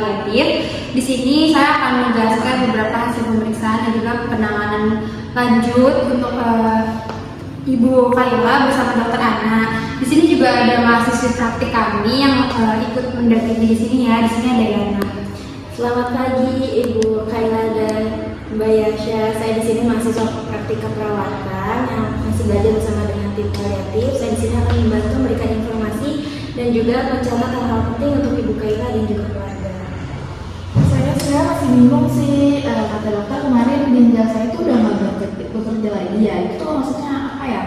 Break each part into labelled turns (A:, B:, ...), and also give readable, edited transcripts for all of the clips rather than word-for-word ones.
A: paliatif. Di sini saya akan menjelaskan beberapa hasil pemeriksaan dan juga penanganan lanjut untuk Ibu Kaila bersama Dokter Ana. Di sini juga ada mahasiswa praktik kami yang ikut mendampingi di sini ya. Di sini ada Yana.
B: Selamat pagi Ibu Kaila dan Mbak Yasha. Saya di sini mahasiswa praktik keperawatan yang masih belajar bersama dengan tim paliatif. Saya di sini akan membantu memberikan informasi dan juga mencatat hal-hal penting untuk Ibu Kaila dan juga keluarga.
C: Saya masih bingung sih, kata dokter kemarin ginjal saya itu udah nggak bekerja lagi ya. Itu maksudnya apa ya?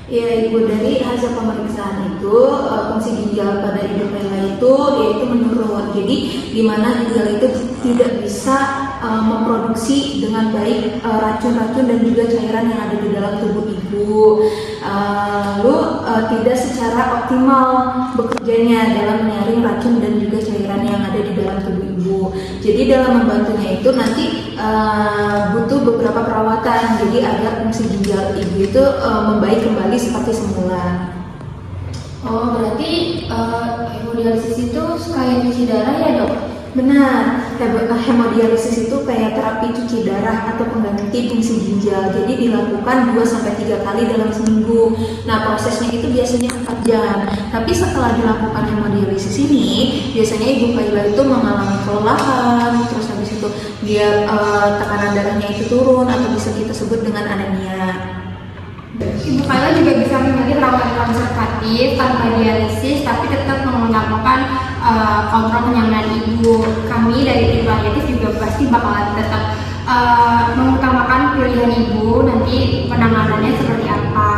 B: Ya Ibu, dari hasil pemeriksaan itu fungsi ginjal pada Ibu Kaila itu yaitu menurun. Jadi di mana ginjal itu tidak bisa memproduksi dengan baik racun-racun dan juga cairan yang ada di dalam tubuh ibu. Lalu tidak secara optimal bekerjanya dalam menyaring racun dan juga cairan yang ada di dalam tubuh ibu. Jadi dalam membantunya itu nanti butuh beberapa perawatan. Jadi agar fungsi ginjal ibu itu membaik kembali seperti semula.
A: Oh, berarti hemodialisis itu kayak cuci darah ya dok?
B: Benar, hemodialisis itu kayak terapi cuci darah atau pengganti fungsi ginjal. Jadi dilakukan 2-3 kali dalam seminggu. Nah, prosesnya itu biasanya 4 jam. Tapi setelah dilakukan hemodialisis ini, biasanya Ibu Kaila itu mengalami kelelahan, terus habis itu dia tekanan darahnya itu turun atau bisa kita sebut dengan anemia.
A: Ibu Kaila juga bisa memilih perawatan konservatif tanpa dialisis, tapi tetap mengutamakan kontrol kenyamanan ibu. Kami dari tim paliatif juga pasti bakalan tetap mengutamakan pilihan ibu nanti penanganannya seperti apa,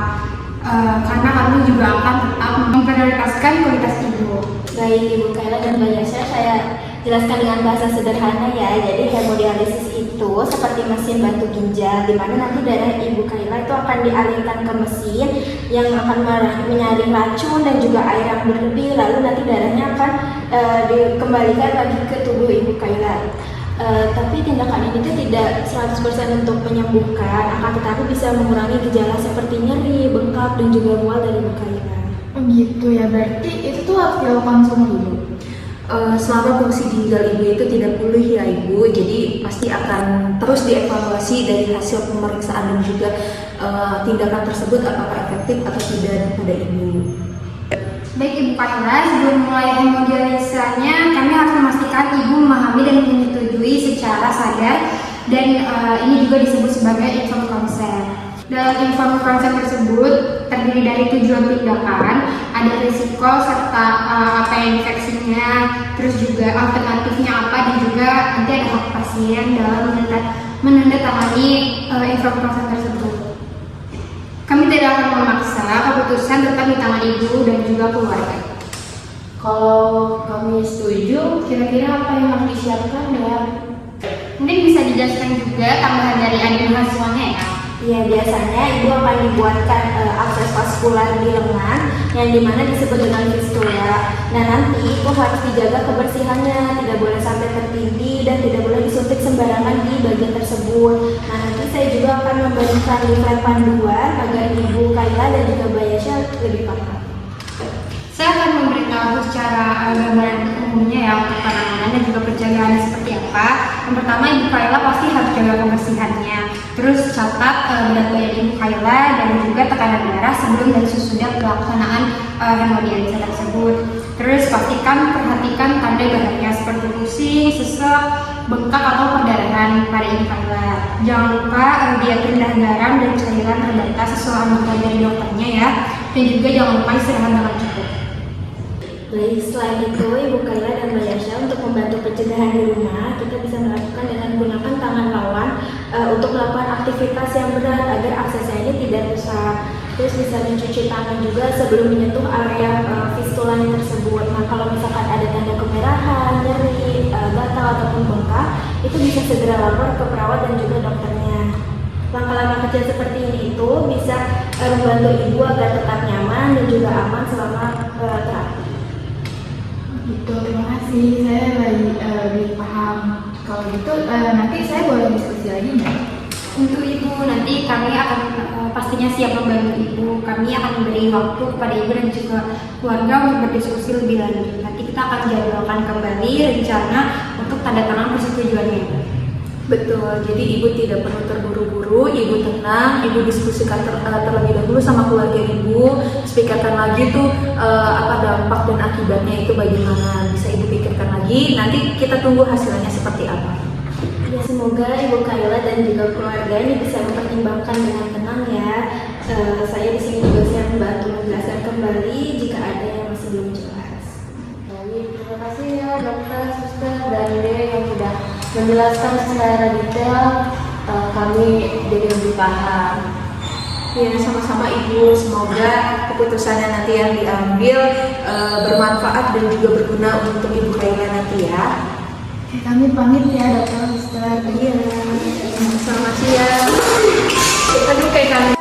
A: karena kami juga akan tetap memprioritaskan kualitas ibu.
B: Baik Ibu Kaila dan Mbak Yasha, saya jelaskan dengan bahasa sederhana ya. Jadi hemodialisis itu seperti mesin bantu ginjal, di mana nanti darah Ibu Kaila itu akan dialirkan ke mesin yang akan menyaring racun dan juga air yang berlebih, lalu nanti darahnya akan dikembalikan lagi ke tubuh Ibu Kaila. Tapi tindakan ini tuh tidak 100% untuk menyembuhkan, akan tetapi bisa mengurangi gejala seperti nyeri, bengkak, dan juga mual dari Ibu Kaila.
C: Oh gitu ya, berarti itu tuh harus dilakukan semua dulu.
B: Selama fungsi ginjal ibu itu tidak pulih ya ibu, jadi pasti akan terus dievaluasi dari hasil pemeriksaan dan juga tindakan tersebut apakah efektif atau tidak pada ibu.
A: Baik Ibu Kaila, sebelum mulai hemodialisisnya, kami harus memastikan ibu memahami dan menyetujui secara sadar, dan ini juga disebut sebagai informed consent. Dalam informed consent tersebut terdiri dari tujuan tindakan, ada risiko serta apa yang infeksinya, terus juga alternatifnya apa, dan juga nanti ada hak pasien dalam menandatangani informed consent tersebut. Kami tidak akan memaksa, keputusan tetap di tangan ibu dan juga keluarga.
C: Kalau kami setuju, kira-kira apa yang harus disiapkan ya?
A: Mungkin bisa dijelaskan juga tambahan dari adik mahasiswanya ya.
B: Ya, biasanya ibu akan dibuatkan akses vaskular di lengan yang dimana disebut dengan fistula. Nah, nanti itu harus dijaga kebersihannya, tidak boleh sampai tertindih dan tidak boleh disuntik sembarangan di bagian tersebut. Nah, nanti saya juga akan memberikan leaflet panduan agar Ibu Kaila dan juga Mbak Yasha lebih paham.
A: Saya akan memberitahu secara gambaran umumnya ya untuk penanganan dan juga penjagaannya seperti apa. Yang pertama, Ibu Kaila pasti harus jaga kebersihannya. Terus catat berat badan Ibu Kaila dan juga tekanan darah sebelum dan sesudah pelaksanaan hemodialisis tersebut. Terus perhatikan tanda bahaya seperti pusing, sesek, bengkak atau perdarahan pada Ibu Kaila. Jangan lupa diet rendah garam dan cairan terbatas sesuai anjuran dari dokternya ya. Dan juga jangan lupa istirahat dengan cukup.
B: Baik, selain itu Ibu Kaila dan Mbak Yasha untuk membantu pencegahan di rumah, kita bisa melakukan dengan menggunakan tangan lawan untuk melakukan aktivitas yang berat agar aksesnya ini tidak rusak. Terus bisa mencuci tangan juga sebelum menyentuh area fistulanya tersebut. Nah, kalau misalkan ada tanda kemerahan, nyeri, gatal ataupun bengkak, itu bisa segera lapor ke perawat dan juga dokternya. Langkah-langkah kecil seperti ini itu bisa membantu ibu agar tetap nyaman dan juga aman selama terapi.
C: Gitu, terima kasih. Saya lebih paham. Kalau gitu, nanti saya boleh diskusi lagi nggak?
A: Untuk ibu nanti kami akan pastinya siap membantu ibu. Kami akan memberi waktu kepada ibu dan juga keluarga untuk berdiskusi lebih lanjut. Nanti kita akan jadwalkan kembali rencana untuk tanda tangan persetujuannya.
B: Betul, jadi ibu tidak perlu terburu-buru, ibu tenang, ibu diskusikan terlebih dahulu sama keluarga ibu, terus pikirkan lagi tuh apa dampak dan akibatnya itu bagaimana, bisa ibu pikirkan lagi, nanti kita tunggu hasilnya seperti apa.
D: Ya, semoga Ibu Kayla dan juga keluarga ini bisa mempertimbangkan dengan tenang ya. Saya di sini juga siap membantu menjelaskan kembali jika ada yang masih belum jelas. Baik, terima kasih ya dokter, suster, dan Dede yang sudah menjelaskan secara detail. Kami jadi lebih paham.
B: Ya, sama-sama ibu, semoga keputusannya nanti yang diambil bermanfaat dan juga berguna untuk Ibu Kayla nanti ya.
C: Kami pamit ya dokter, suster.
B: Iya, selamat siang. Aduh, kayak kami.